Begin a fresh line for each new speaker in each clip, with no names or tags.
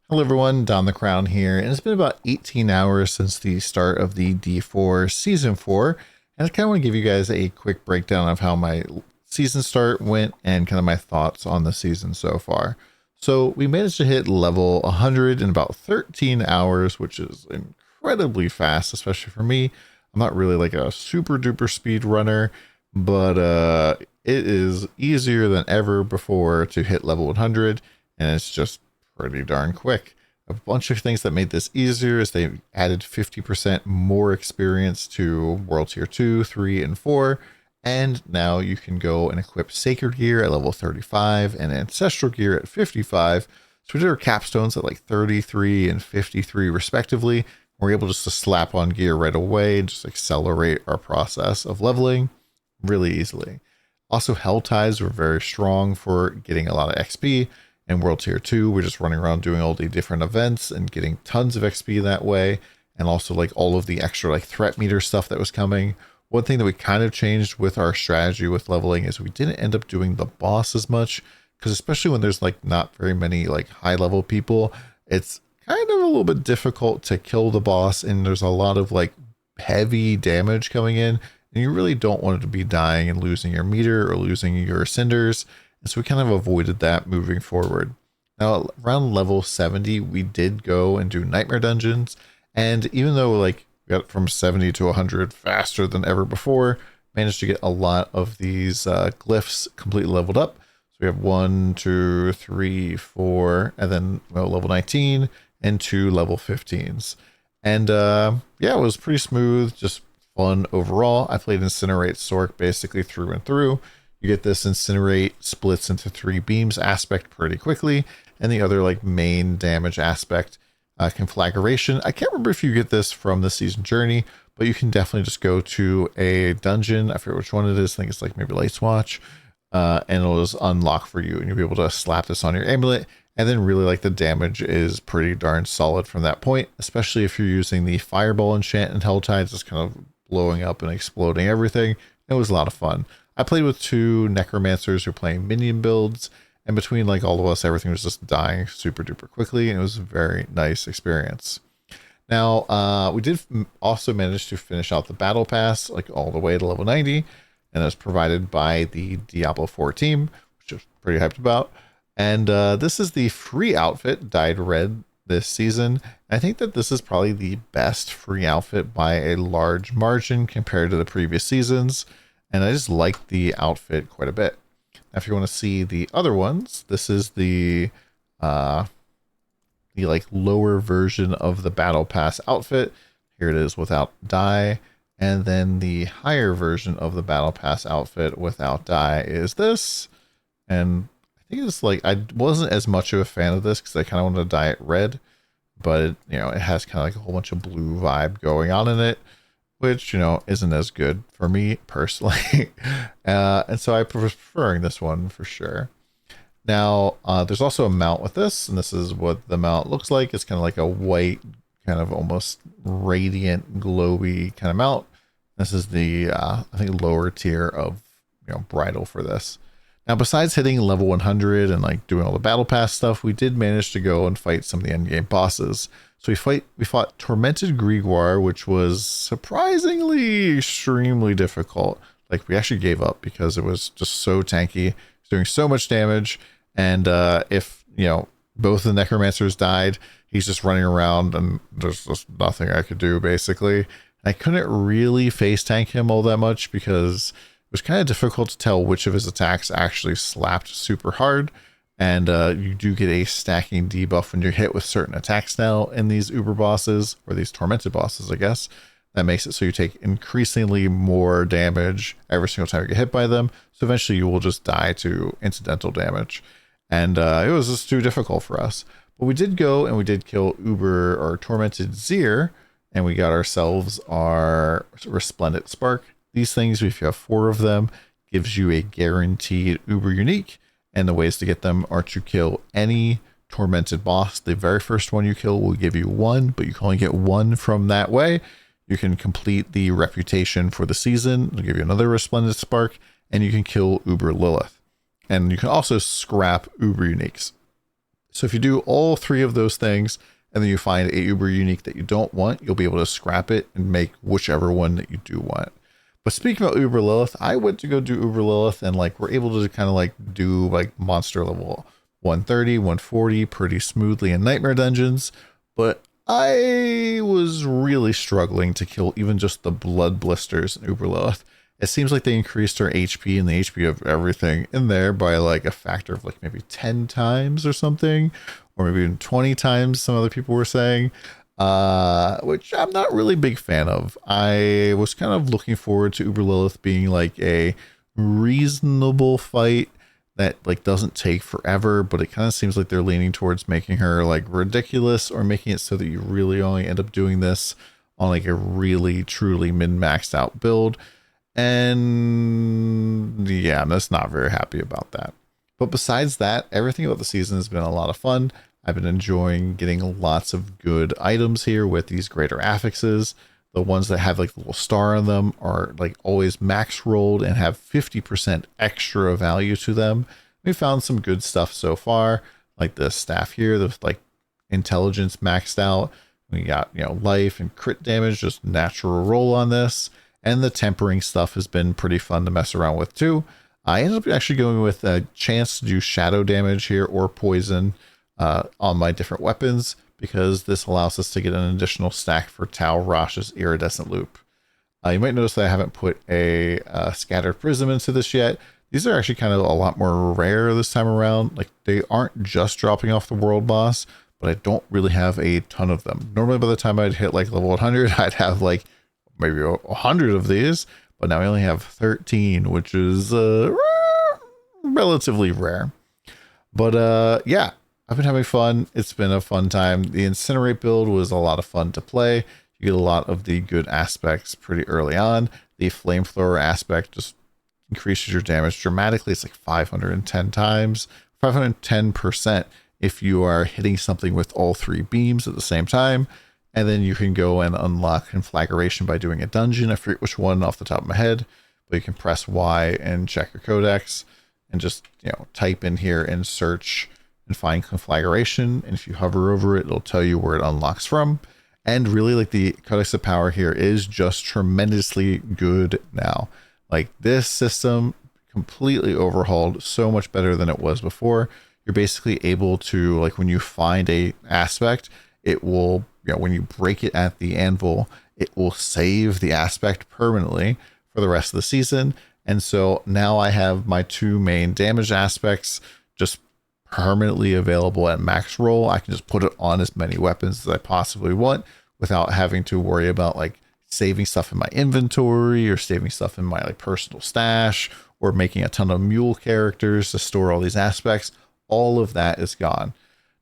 Hello everyone, DonTheCrown here, and it's been about 18 hours since the start of the D4 Season 4, and I kind of want to give you guys a quick breakdown of how my season start went and kind of my thoughts on the season so far. So we managed to hit level 100 in about 13 hours, which is incredibly fast, especially for me. I'm not really like a super duper speed runner, but it is easier than ever before to hit level 100, and it's just pretty darn quick. A bunch of things that made this easier is they added 50% more experience to World Tier 2, 3, and 4. And now you can go and equip Sacred Gear at level 35 and Ancestral Gear at 55. So we did our capstones at like 33 and 53 respectively. We're able just to slap on gear right away and just accelerate our process of leveling really easily. Also, Hell Ties were very strong for getting a lot of XP. In World Tier 2, we're just running around doing all the different events and getting tons of XP that way. And also like all of the extra like threat meter stuff that was coming. One thing that we kind of changed with our strategy with leveling is we didn't end up doing the boss as much. Because especially when there's like not very many like high level people, it's kind of a little bit difficult to kill the boss. And there's a lot of like heavy damage coming in. And you really don't want it to be dying and losing your meter or losing your cinders. And so we kind of avoided that moving forward. Now, around level 70, we did go and do nightmare dungeons. And even though like we got from 70 to 100 faster than ever before, managed to get a lot of these glyphs completely leveled up. So we have 1, 2, 3, 4, and then level 19 and 2 level 15s. And yeah, it was pretty smooth, just fun overall. I played Incinerate Sork basically through and through. You get this Incinerate splits into 3 beams aspect pretty quickly, and the other like main damage aspect, Conflagration. I can't remember if you get this from the season journey, but you can definitely just go to a dungeon. I forget which one it is. I think it's like maybe Light's Watch, and it'll just unlock for you, and you'll be able to slap this on your amulet. And then really like the damage is pretty darn solid from that point, especially if you're using the Fireball enchant and Hell Tides, just kind of blowing up and exploding everything. It was a lot of fun. I played with 2 necromancers who are playing minion builds, and between like all of us, everything was just dying super duper quickly, and it was a very nice experience. Now, we did also manage to finish out the battle pass like all the way to level 90, and it was provided by the Diablo 4 team, which I'm pretty hyped about. And this is the free outfit, dyed red this season. I think that this is probably the best free outfit by a large margin compared to the previous seasons. And I just like the outfit quite a bit. Now, if you want to see the other ones, this is the like lower version of the Battle Pass outfit. Here it is without dye. And then the higher version of the Battle Pass outfit without dye is this. And I think it's like, I wasn't as much of a fan of this because I kind of wanted to dye it red. But, it has kind of like a whole bunch of blue vibe going on in it, which, isn't as good for me personally. And so I'm preferring this one for sure. Now, there's also a mount with this, and this is what the mount looks like. It's kind of like a white, kind of almost radiant, glowy kind of mount. This is the, I think, lower tier of, bridle for this. Now, besides hitting level 100 and like doing all the battle pass stuff, we did manage to go and fight some of the endgame bosses. So we fought Tormented Grigor, which was surprisingly extremely difficult. Like we actually gave up because it was just so tanky. It's doing so much damage. And if, both the necromancers died, he's just running around and there's just nothing I could do basically. I couldn't really face tank him all that much because it was kind of difficult to tell which of his attacks actually slapped super hard. And you do get a stacking debuff when you're hit with certain attacks now in these Uber bosses, or these tormented bosses, I guess. That makes it so you take increasingly more damage every single time you get hit by them. So eventually you will just die to incidental damage. And it was just too difficult for us. But we did go and we did kill Uber or Tormented Zir, and we got ourselves our Resplendent Spark. These things, if you have 4 of them, gives you a guaranteed Uber unique. And the ways to get them are to kill any tormented boss. The very first one you kill will give you 1, but you can only get 1 from that way. You can complete the reputation for the season. It'll give you another Resplendent Spark, and you can kill Uber Lilith. And you can also scrap Uber uniques. So if you do all 3 of those things and then you find a Uber unique that you don't want, you'll be able to scrap it and make whichever one that you do want. But speaking about Uber Lilith, I went to go do Uber Lilith and like we're able to kind of like do like monster level 130, 140 pretty smoothly in nightmare dungeons. But I was really struggling to kill even just the blood blisters in Uber Lilith. It seems like they increased her HP and the HP of everything in there by like a factor of like maybe 10 times or something, or maybe even 20 times, some other people were saying, which I'm not really a big fan of. I was kind of looking forward to Uber Lilith being like a reasonable fight that like doesn't take forever, but it kind of seems like they're leaning towards making her like ridiculous or making it so that you really only end up doing this on like a really truly min-maxed out build. And yeah, I'm just not very happy about that. But besides that, everything about the season has been a lot of fun. I've been enjoying getting lots of good items here with these greater affixes. The ones that have like the little star on them are like always max rolled and have 50% extra value to them. We found some good stuff so far, like the staff here, the like intelligence maxed out. We got, you know, life and crit damage, just natural roll on this. And the tempering stuff has been pretty fun to mess around with too. I ended up actually going with a chance to do shadow damage here or poison on my different weapons, because this allows us to get an additional stack for Tau Rosh's iridescent loop. You might notice that I haven't put a scattered prism into this yet. These are actually kind of a lot more rare this time around. Like they aren't just dropping off the world boss, but I don't really have a ton of them. Normally by the time I'd hit like level 100, I'd have like maybe 100 of these, but now I only have 13, which is relatively rare. But yeah, I've been having fun. It's been a fun time. The Incinerate build was a lot of fun to play. You get a lot of the good aspects pretty early on. The Flamethrower aspect just increases your damage dramatically. It's like 510 times, 510% if you are hitting something with all 3 beams at the same time. And then you can go and unlock Conflagration by doing a dungeon. I forget which one off the top of my head, but you can press Y and check your codex and just, you know, type in here and search and find Conflagration. And if you hover over it, it'll tell you where it unlocks from. And really, like, the Codex of Power here is just tremendously good now. Like, this system completely overhauled, so much better than it was before. You're basically able to, like, when you find a aspect, it will, you know, when you break it at the anvil, it will save the aspect permanently for the rest of the season. And so now I have my 2 main damage aspects just permanently available at max roll. I can just put it on as many weapons as I possibly want without having to worry about like saving stuff in my inventory or saving stuff in my like personal stash or making a ton of mule characters to store all these aspects. All of that is gone.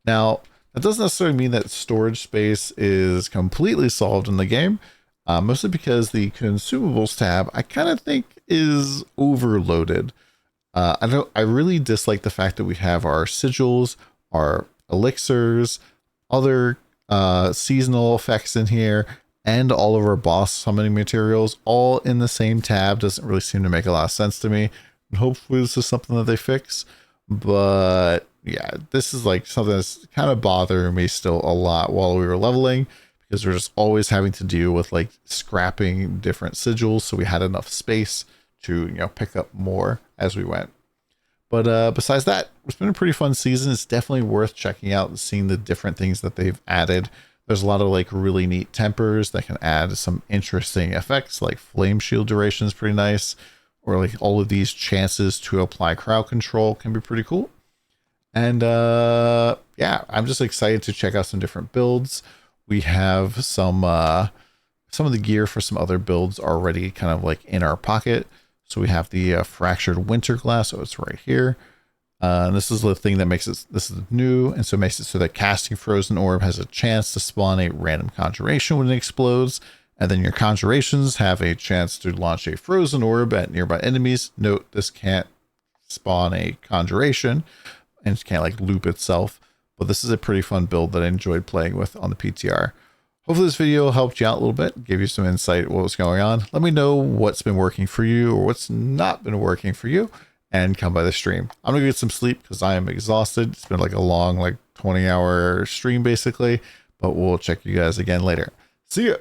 Now, that doesn't necessarily mean that storage space is completely solved in the game, mostly because the consumables tab I kind of think is overloaded. I really dislike the fact that we have our sigils, our elixirs, other seasonal effects in here, and all of our boss summoning materials all in the same tab. Doesn't really seem to make a lot of sense to me. And hopefully this is something that they fix. But yeah, this is like something that's kind of bothering me still a lot while we were leveling, because we're just always having to deal with like scrapping different sigils. So we had enough space to, you know, pick up more as we went. But besides that, it's been a pretty fun season. It's definitely worth checking out and seeing the different things that they've added. There's a lot of like really neat tempers that can add some interesting effects, like flame shield duration is pretty nice, or like all of these chances to apply crowd control can be pretty cool. And yeah, I'm just excited to check out some different builds. We have some of the gear for some other builds already kind of like in our pocket. So we have the fractured winter glass. So it's right here. And this is the thing that makes it, this is new. And so it makes it so that casting frozen orb has a chance to spawn a random conjuration when it explodes. And then your conjurations have a chance to launch a frozen orb at nearby enemies. Note, this can't spawn a conjuration and it can't like loop itself. But this is a pretty fun build that I enjoyed playing with on the PTR. Hopefully this video helped you out a little bit, gave you some insight what was going on. Let me know what's been working for you or what's not been working for you. and come by the stream. I'm gonna get some sleep because I am exhausted. It's been like a long, like 20-hour stream basically, but we'll check you guys again later. See ya.